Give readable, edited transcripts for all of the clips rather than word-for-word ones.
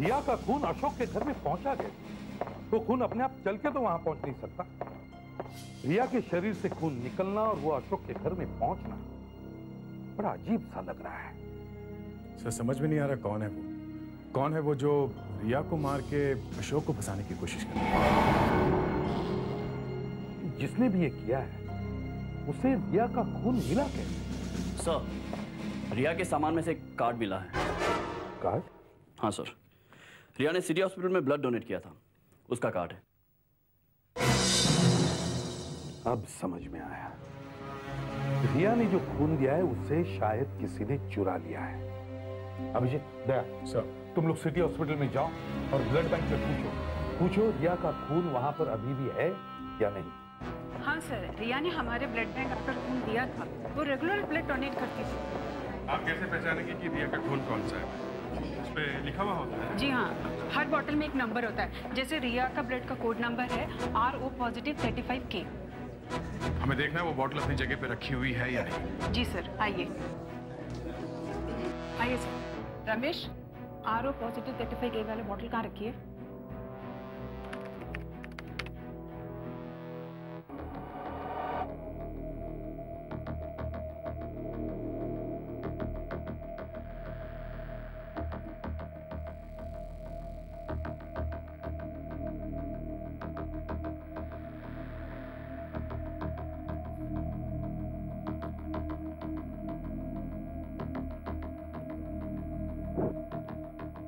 रिया का खून अशोक के घर में पहुंचा गया। वो खून अपने आप चल के तो वहां पहुंच नहीं सकता। रिया के शरीर से खून निकलना और वो अशोक के घर में पहुंचना बड़ा अजीब सा लग रहा है। सर समझ में नहीं आ रहा कौन है वो। कौन है वो जो रिया को मार के अशोक को फंसाने की कोशिश कर रहा है? जिसने भी ये किया है उसे रिया का खून मिला कैसे? सर, रिया के सामान में से एक कार्ड मिला है। कार्ड? हाँ सर, रिया ने सिटी हॉस्पिटल में ब्लड डोनेट किया था, उसका कार्ड है। अब समझ में आया। रिया ने जो खून दिया है उससे शायद किसी ने चुरा लिया है। अभिजीत, दया सर, तुम लोग सिटी हॉस्पिटल में जाओ और ब्लड बैंक में पूछो रिया का खून वहां पर अभी भी है या नहीं। हाँ सर, रिया ने हमारे ब्लड बैंक पर खून दिया था। वो रेगुलर ब्लड डोनेट करती थी। आप कैसे पहचानेंगे कि रिया का खून कौन सा है? उस पे लिखा हुआ होता है? जी हाँ, हर बॉटल में एक नंबर होता है। जैसे रिया का ब्लड का कोड नंबर है RO पॉजिटिव 35K। हमें देखना है वो बॉटल अपनी जगह पे रखी हुई है या नहीं। जी सर, आइए आइए sir. Ramesh, RO positive 35K वाले बॉटल कहाँ रखी है?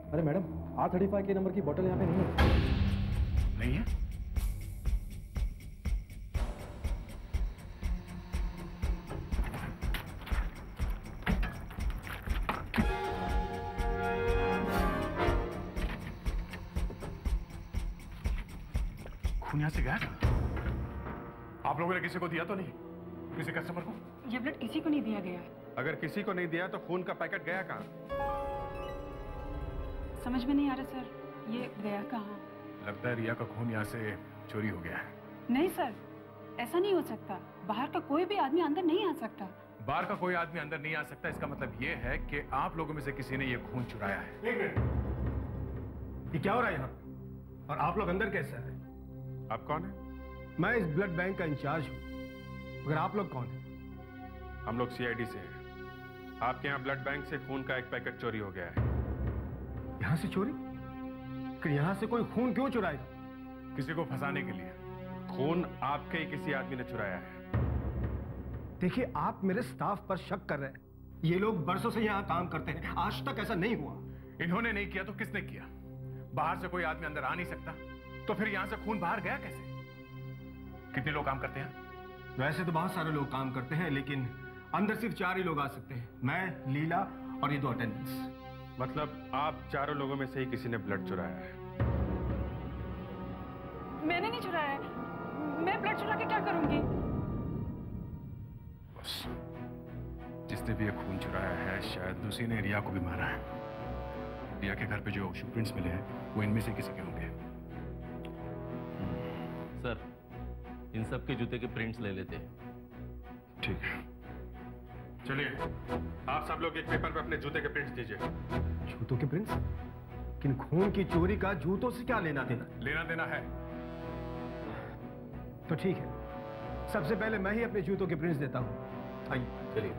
अरे मैडम, R35 के नंबर की बोतल यहाँ पे नहीं है। नहीं है? खून यहाँ से गया? आप लोगों ने किसी को दिया तो नहीं? किसी कस्टमर को? ये ब्लड किसी को नहीं दिया गया है। अगर किसी को नहीं दिया तो खून का पैकेट गया कहाँ? समझ में नहीं आ रहा सर, ये गया कहाँ? लगता है रिया का खून यहाँ से चोरी हो गया है। नहीं सर, ऐसा नहीं हो सकता। बाहर का कोई भी आदमी अंदर नहीं आ सकता। बाहर का कोई आदमी अंदर नहीं आ सकता, इसका मतलब ये है कि आप लोगों में से किसी ने ये खून चुराया है। एक मिनट, ये क्या हो रहा है यहाँ? और आप लोग अंदर कैसे आए? आप कौन है? मैं इस ब्लड बैंक का इंचार्ज हूँ। मगर आप लोग कौन हैं? हम लोग CID से हैं। आपके यहाँ ब्लड बैंक से खून का एक पैकेट चोरी हो गया है। यहाँ से चोरी? कि यहाँ से कोई खून क्यों चुराएगा? किसी को फंसाने के लिए। खून आपके ही किसी आदमी ने चुराया है। देखिए, आप मेरे स्टाफ पर शक कर रहे हैं। ये लोग बरसों से यहाँ काम करते हैं, आज तक ऐसा नहीं हुआ। इन्होंने नहीं किया तो किसने किया? बाहर से कोई आदमी अंदर आ नहीं सकता, तो फिर यहाँ से खून बाहर गया कैसे? कितने लोग काम करते हैं? वैसे तो बहुत सारे लोग काम करते हैं, लेकिन अंदर सिर्फ 4 ही लोग आ सकते हैं। मैं, लीला और ये 2 अटेंडेंट्स। मतलब आप चारों लोगों में से ही किसी ने ब्लड चुराया है? मैंने नहीं चुराया है। मैं ब्लड चुरा के क्या करूंगी? बस, जिसने भी ये खून चुराया है शायद उसी ने रिया को भी मारा है। रिया के घर पे जो शू प्रिंट्स मिले हैं वो इनमें से किसी के होंगे। सर, इन सब के जूते के प्रिंट्स ले लेते हैं। ठीक है, चलिए आप सब लोग एक पेपर पे अपने जूते के प्रिंट्स दीजिए। जूतों के प्रिंट्स? किन खून की चोरी का जूतों से क्या लेना देना? लेना देना है तो ठीक है, सबसे पहले मैं ही अपने जूतों के प्रिंट्स देता हूं। आइए। चलिए।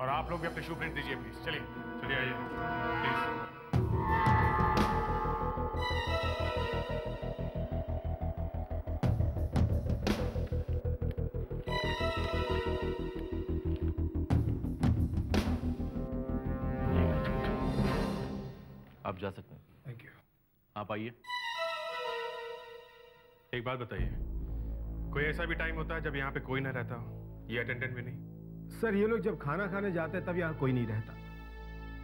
और आप लोग भी अपने शू प्रिंट दीजिए प्लीज। चलिए चलिए, आइए प्लीज। आप जा सकते हैं। Thank you. आप आइए। एक बात बताइए, कोई ऐसा भी टाइम होता है जब यहाँ पे कोई ना रहता हो? ये अटेंडेंट भी नहीं? सर, ये लोग जब खाना खाने जाते हैं तब यहाँ कोई नहीं रहता,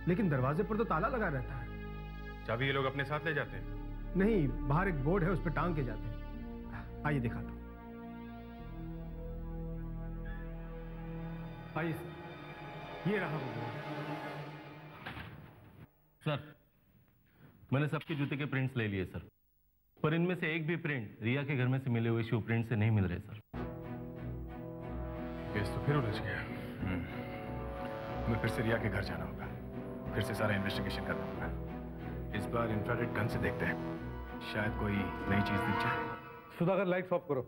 लेकिन दरवाजे पर तो ताला लगा रहता है। चाबी ये लोग अपने साथ ले जाते हैं? नहीं, बाहर एक बोर्ड है, उस पर टांग के जाते हैं। आइए दिखाता हूँ। आइए सर, ये रहा वो बोर्ड। सर, मैंने सबके जूते के प्रिंट्स ले लिए सर, पर इनमें से एक भी प्रिंट रिया के घर में से मिले हुए शू प्रिंट से नहीं मिल रहे सर। केस तो फिर उलझ गया। हमें फिर से रिया के घर जाना होगा। फिर से सारा इन्वेस्टिगेशन करना होगा। इस बार इंफ्रारेड गन से देखते हैं, शायद कोई नई चीज दिख जाए। सुधाकर लाइट्स ऑफ करो।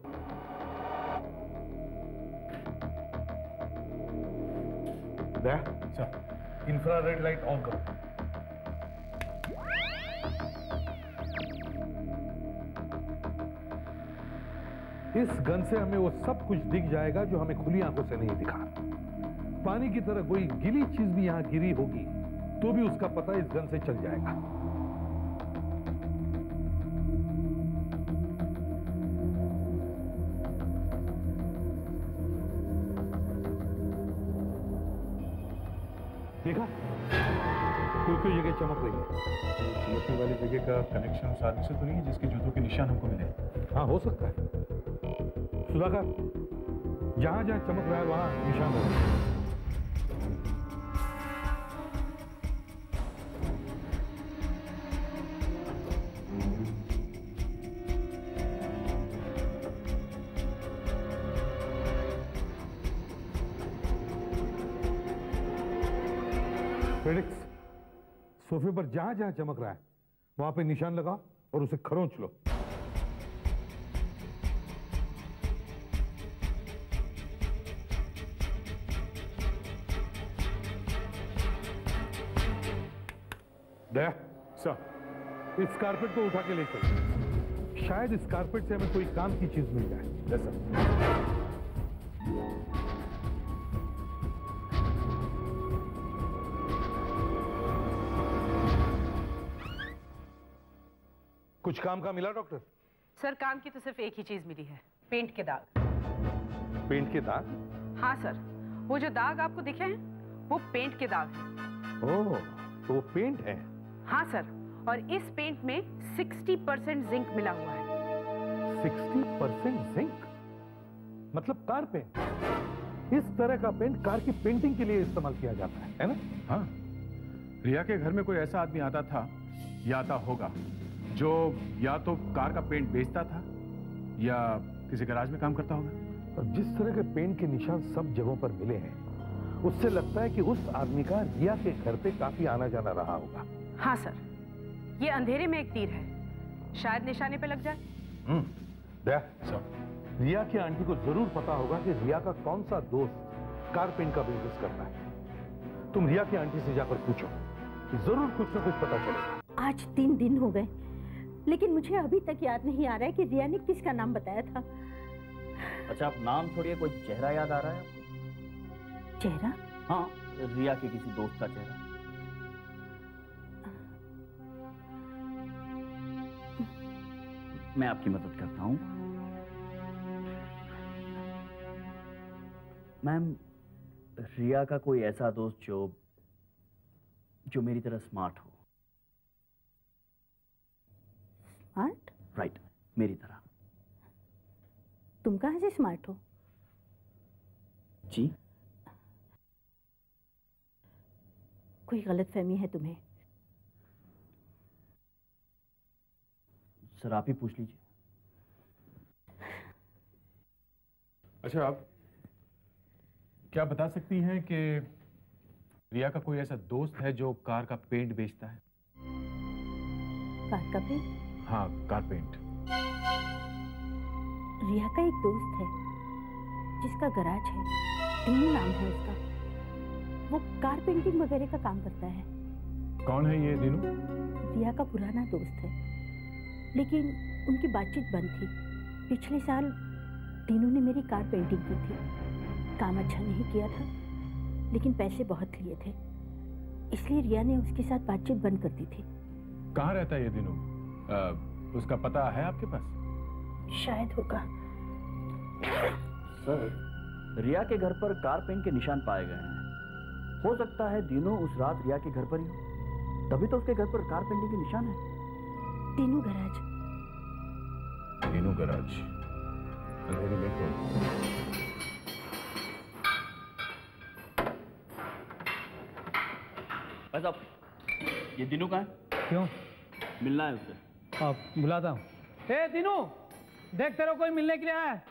सर, इंफ्रारेड लाइट ऑन करो। इस गन से हमें वो सब कुछ दिख जाएगा जो हमें खुली आंखों से नहीं दिखा। पानी की तरह कोई गीली चीज भी यहां गिरी होगी तो भी उसका पता इस गन से चल जाएगा। देखा, कोई जगह चमक रही है। चमकने वाली जगह का कनेक्शन उस आदमी से तो नहीं है जिसके जूतों के निशान हमको मिले? हाँ, हो सकता है। सुधाकर, जहां जहां चमक रहा है वहां निशान है। फेलिक्स, सोफे पर जहां जहां चमक रहा है वहां पे निशान लगाओ और उसे खरोंच लो। दया सर, इस कारपेट को उठा के ले चलो। शायद इस कारपेट से हमें कोई काम की चीज मिल जाए। Yes sir. कुछ काम का मिला डॉक्टर? सर, काम की तो सिर्फ एक ही चीज मिली है, पेंट के दाग। पेंट के दाग? हाँ सर, वो जो दाग आपको दिखे हैं वो पेंट के दाग हैं। ओह, तो वो पेंट है? हाँ सर, और इस पेंट में 60% जिंक मिला हुआ है। 60% जिंक? मतलब कार पेंट? इस तरह का पेंट कार की पेंटिंग के लिए इस्तेमाल किया जाता है ना? हाँ, रिया के घर में कोई ऐसा आदमी आता था या आता होगा जो या तो कार का पेंट बेचता था या किसी गैराज में काम करता होगा। और जिस तरह के पेंट के निशान सब जगहों पर मिले हैं, उससे लगता है कि उस आदमी का रिया के घर पे काफी आना जाना रहा होगा। हाँ सर, ये अंधेरे में एक तीर है, शायद निशाने पे लग जाए। दया, रिया की आंटी को जरूर पता होगा कि रिया का कौन सा दोस्त कार पेंट का बिजनेस करता है। तुम रिया की आंटी से जाकर पूछो, जरूर कुछ ना कुछ पता चलेगा। आज 3 दिन हो गए, लेकिन मुझे अभी तक याद नहीं आ रहा है कि रिया ने किसका नाम बताया था। अच्छा, आप नाम छोड़िए, कोई चेहरा याद आ रहा है आपको? चेहरा? हाँ, रिया के किसी दोस्त का चेहरा। मैं आपकी मदद करता हूं। मैम, रिया का कोई ऐसा दोस्त जो मेरी तरह स्मार्ट हो। स्मार्ट? राइट, मेरी तरह। तुम कहां से स्मार्ट हो? जी? कोई गलतफहमी है तुम्हें? सर, आप ही पूछ लीजिए। अच्छा, आप क्या बता सकती हैं कि रिया का कोई ऐसा दोस्त है जो कार का पेंट बेचता है? कार का पेंट? हाँ, कार पेंट। रिया का एक दोस्त है जिसका गैराज है, टीनू नाम है उसका। वो कार पेंटिंग वगैरह का काम करता है। कौन है ये दीनू? रिया का पुराना दोस्त है, लेकिन उनकी बातचीत बंद थी। पिछले साल दीनू ने मेरी कार पेंटिंग की थी। काम अच्छा नहीं किया था, लेकिन पैसे बहुत लिए थे, इसलिए रिया ने उसके साथ बातचीत बंद कर दी थी। कहाँ रहता है ये दीनू? उसका पता है आपके पास? शायद होगा। सर, रिया के घर पर कार पेंट के निशान पाए गए हैं। हो सकता है दीनू उस रात रिया के घर पर ही हो, तभी तो उसके घर पर कार पेंटिंग के निशान है। दीनू गैराज। दीनू गैराज अंधेरे में तो। भाई साहब, ये दीनू कहाँ है? क्यों? मिलना है उससे। आप बुलाता हूँ। ए दीनू, देख तेरा कोई मिलने के लिए आया है।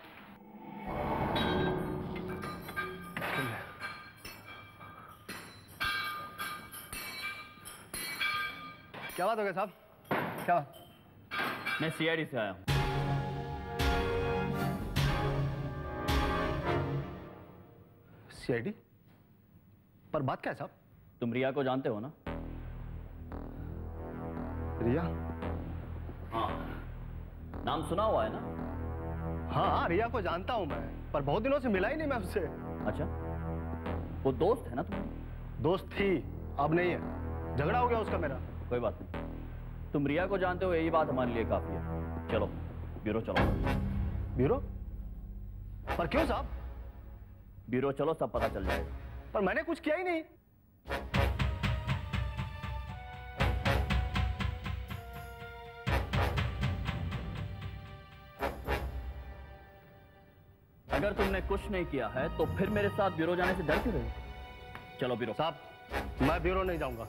क्या बात हो गया साहब? क्या बात? मैं सीआईडी से आया हूँ। सीआईडी? पर बात क्या है साहब? तुम रिया को जानते हो ना? रिया? हाँ, नाम सुना हुआ है ना? हाँ, रिया को जानता हूँ मैं, पर बहुत दिनों से मिला ही नहीं मैं उससे। अच्छा, वो दोस्त है ना तुम्हारी? दोस्त थी, अब नहीं है। झगड़ा हो गया उसका मेरा। कोई बात नहीं, तुम रिया को जानते हो, यही बात हमारे लिए काफी है। चलो ब्यूरो चलो। ब्यूरो? पर क्यों साहब? ब्यूरो चलो, सब पता चल जाएगा। पर मैंने कुछ किया ही नहीं। अगर तुमने कुछ नहीं किया है तो फिर मेरे साथ ब्यूरो जाने से डर क्यों रहे? चलो ब्यूरो। साहब, मैं ब्यूरो नहीं जाऊंगा।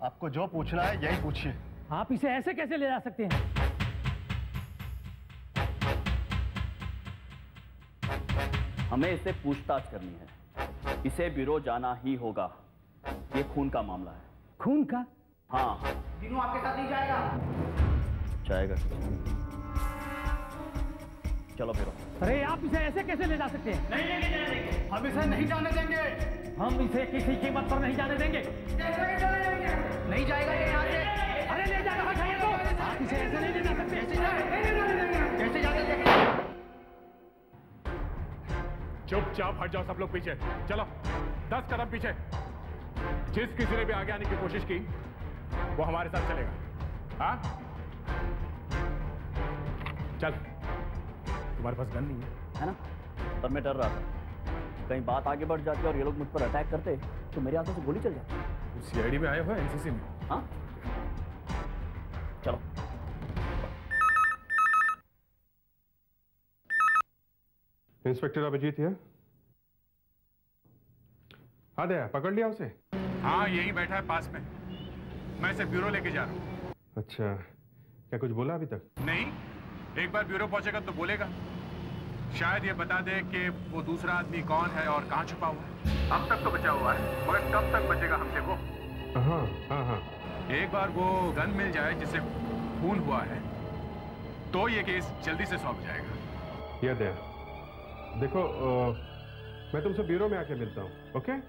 आपको जो पूछना है यही पूछिए। आप इसे ऐसे कैसे ले जा सकते हैं? हमें इससे पूछताछ करनी है, इसे ब्यूरो जाना ही होगा। ये खून का मामला है। खून का? हाँ। दिनू आपके साथ नहीं जाएगा? जाएगा। चलो ब्यूरो। अरे आप इसे ऐसे कैसे ले जा सकते हैं? नहीं लेके जाएंगे। हम इसे नहीं जाने देंगे। हम इसे किसी कीमत पर नहीं जाने देंगे। नहीं जाएगा ये यहाँ से। अरे ले जाना चाहिए तो। आप इसे ऐसे नहीं ले जा सकते। कैसे जाने देंगे? चुपचाप हट जाओ सब लोग पीछे। चलो 10 कदम पीछे। जिस किसी ने भी आगे आने की कोशिश की वो हमारे साथ चलेगा। हाँ, चल। तुम्हारे पास गन नहीं है ना? पर मैं डर रहा था कहीं बात आगे बढ़ जाती और ये लोग मुझ पर अटैक करते तो मेरे हाथों से गोली चल जाती। सीआईडी में आए हो एनसीसी में? हाँ, चलो। इंस्पेक्टर अभिजीत है? हाँ दया, पकड़ लिया उसे? हाँ, यही बैठा है पास में। मैं इसे ब्यूरो लेके जा रहा हूँ। अच्छा, क्या कुछ बोला अभी तक? नहीं, एक बार ब्यूरो पहुंचेगा तो बोलेगा। शायद ये बता दे कि वो दूसरा आदमी कौन है और कहाँ छुपा हुआ है। अब तक तो बचा हुआ है, मगर कब तक बचेगा हमसे वो? हाँ हाँ हाँ। एक बार वो गन मिल जाए जिससे खून हुआ है तो ये केस जल्दी से सॉल्व हो जाएगा। ये दया, देखो मैं तुमसे ब्यूरो में आके मिलता हूँ, ओके?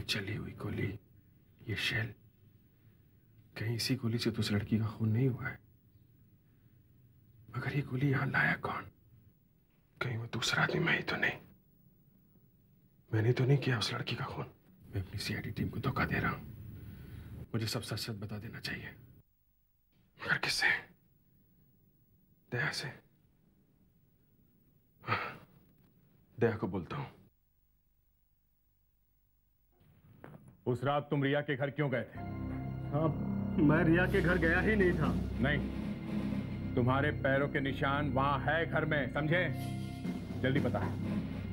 चली हुई गोली, ये शेल, कहीं इसी गोली से तो उस लड़की का खून नहीं हुआ है। मगर ये गोली यहां लाया कौन? कहीं वो दूसरा आदमी मैं ही तो नहीं? मैंने तो नहीं किया उस लड़की का खून। मैं अपनी सीआईडी टीम को धोखा दे रहा हूं। मुझे सब सच सच बता देना चाहिए। मगर किससे? दया से। हाँ, दया को बोलता हूं। उस रात तुम रिया के घर क्यों गए थे? साहब, मैं रिया के घर गया ही नहीं था। नहीं, तुम्हारे पैरों के निशान वहां है घर में, समझे? जल्दी बता,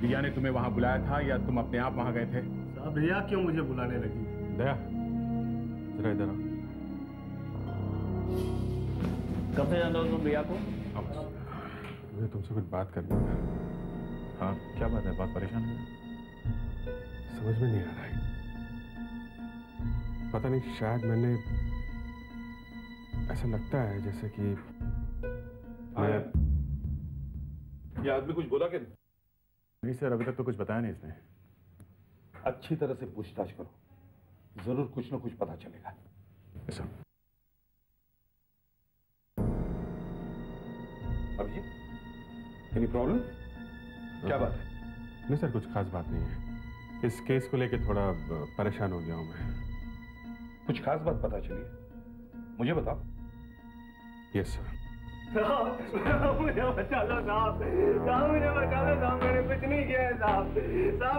रिया ने तुम्हें वहां बुलाया था या तुम अपने आप वहां गए थे? साहब, रिया क्यों मुझे बुलाने लगी? दया, जरा इधर आओ। कब से जानते हो तुम रिया को? मुझे तुमसे कुछ बात करनी है। हाँ, क्या बात है? बहुत परेशान है? समझ में नहीं आ रहा है। पता नहीं, शायद मैंने, ऐसा लगता है जैसे कि ये आदमी कुछ बोला कि नहीं? सर, अभी तक तो कुछ बताया नहीं इसने। अच्छी तरह से पूछताछ करो, जरूर कुछ ना कुछ पता चलेगा। Sir, Abhijeet, any problem? क्या बात है? नहीं सर, कुछ खास बात नहीं है। इस केस को लेके थोड़ा परेशान हो गया हूं मैं। कुछ खास बात पता चली है? मुझे बताओ। यस सर, मुझे बचा लो साहब, मुझे बचा लो साहब, मैंने कुछ नहीं किया है साहब,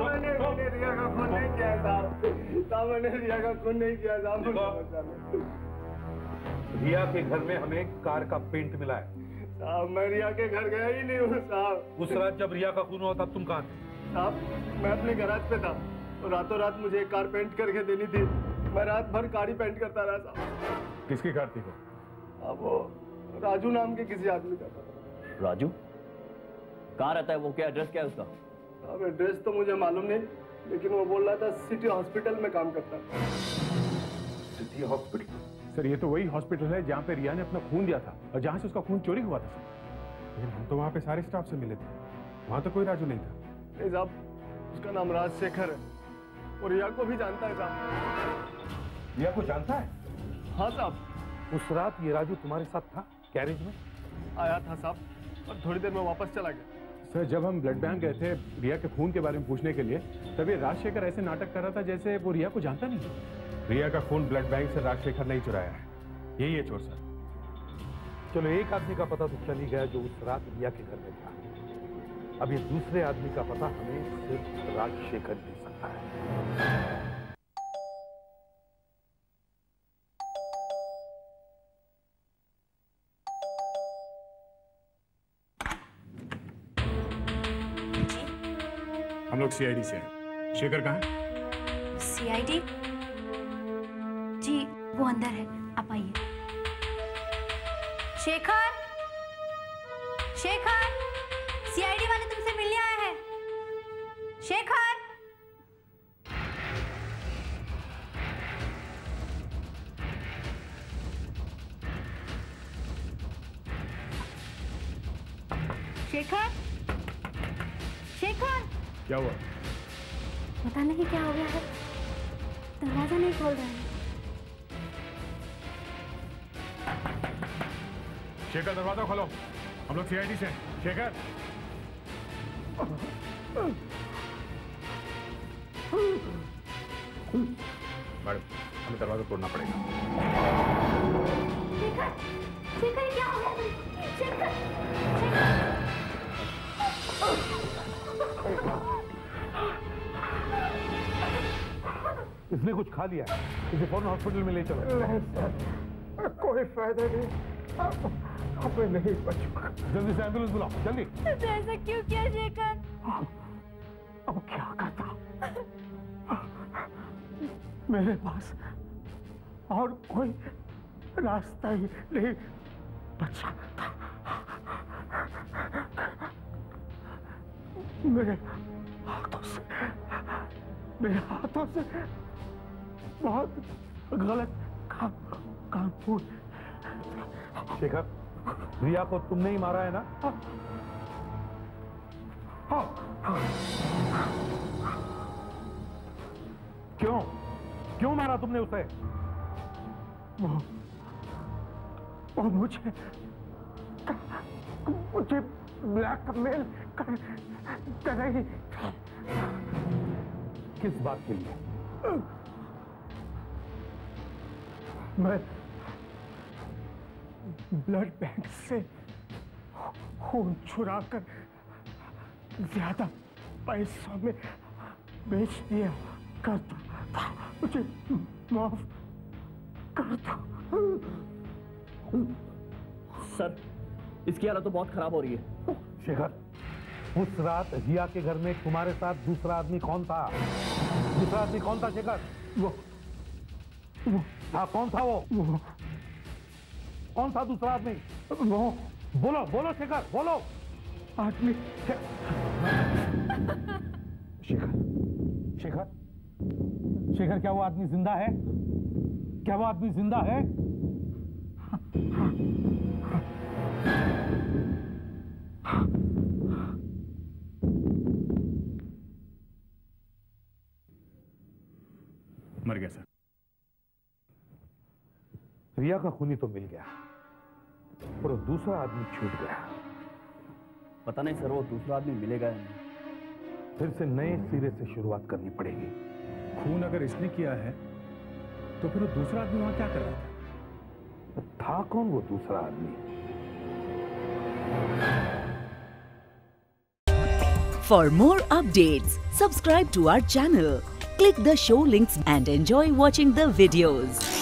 मैंने रिया का खून नहीं किया है साहब, मैंने रिया का खून नहीं किया है साहब, मुझे बचा लो। रिया के घर में हमें कार का पेंट मिला है साहब, मैं रिया के घर गया ही नहीं हूँ साहब। उस रात जब रिया का खून हुआ तब तुम कहाँ थे? साहब, मैं अपने गैराज पे था और रातों रात मुझे एक कार पेंट करके देनी थी, मैं रात भर कार ही पेंट करता रहा साहब। किसकी कार थी वो? अब वो राजू नाम के किसी आदमी का था। राजू कहाँ रहता है वो? क्या एड्रेस क्या है उसका? अब एड्रेस तो मुझे मालूम नहीं, लेकिन वो बोल रहा था सिटी हॉस्पिटल में काम करता है। City hospital? सर ये तो वही हॉस्पिटल है जहाँ पे रिया ने अपना खून दिया था और जहाँ से उसका खून चोरी हुआ था सर। लेकिन हम तो वहाँ पे सारे स्टाफ से मिले थे, वहाँ तो कोई राजू नहीं था। नहीं साहब, उसका नाम राजशेखर है और रिया को भी जानता है साहब। रिया को जानता है? हाँ साहब। उस रात ये राजू तुम्हारे साथ था गैरेज में? आया था साहब और थोड़ी देर में वापस चला गया। सर जब हम ब्लड बैंक गए थे रिया के खून के बारे में पूछने के लिए, तब ये राजशेखर ऐसे नाटक कर रहा था जैसे वो रिया को जानता नहीं। रिया का खून ब्लड बैंक से राजशेखर नहीं चुराया है, यही है चोर सर। चलो एक आदमी का पता तो चल ही गया जो उस रात रिया के घर में था। अब ये दूसरे आदमी का पता हमें सिर्फ राजशेखर दे सकता है। हम लोग सीआईडी से हैं। शेखर कहाँ है? सीआईडी? जी वो अंदर है, आप आइए। शेखर, शेखर, सीआईडी वाले तुमसे मिलने आया है। शेखर, शेखर, शेखर। क्या हुआ? पता नहीं क्या हो गया है, दरवाजा नहीं खोल रहा है। शेखर दरवाजा खोलो, हम लोग सीआईडी से हैं। शेखर मैडम, हमें दरवाजा तोड़ना पड़ेगा। शेखर, शेखर क्या हो गया? शेखर, इसने कुछ खा लिया है, इसे फौरन हॉस्पिटल में ले चलो। नहीं सर, कोई फायदा नहीं, अब मैं नहीं बचूंगा। जल्दी से एम्बुलेंस बुलाओ, जल्दी। ऐसा क्यों किया शेखर? अब क्या करता? मेरे पास और कोई रास्ता ही नहीं बचा था। मेरे हाथों से बहुत गलत काम हुआ। शेखर, रिया को तुमने ही मारा है ना? क्यों मारा तुमने उसे? वो मुझे ब्लैकमेल कर रही। किस बात के लिए? मैं ब्लड बैंक से खून चुराकर ज्यादा पैसों में बेच दिया करता था। मुझे माफ कर दो। सर इसकी हालत तो बहुत खराब हो रही है। शेखर, उस रात रिया के घर में तुम्हारे साथ दूसरा आदमी कौन था? दूसरा आदमी कौन था शेखर? वो हाँ, कौन था वो? कौन था दूसरा आदमी? वो बोलो शेखर, बोलो। आदमी शेखर, क्या वो आदमी जिंदा है? क्या वो आदमी जिंदा है? मर गया सर। रिया का खूनी तो मिल गया, पर दूसरा आदमी छूट गया। पता नहीं सर वो दूसरा आदमी मिलेगा या नहीं। फिर से नए सिरे से शुरुआत करनी पड़ेगी। खून अगर इसने किया है तो फिर वो दूसरा आदमी वहां क्या कर रहा था? था कौन वो दूसरा आदमी? For more updates, subscribe to our channel, click the show links and enjoy watching the videos.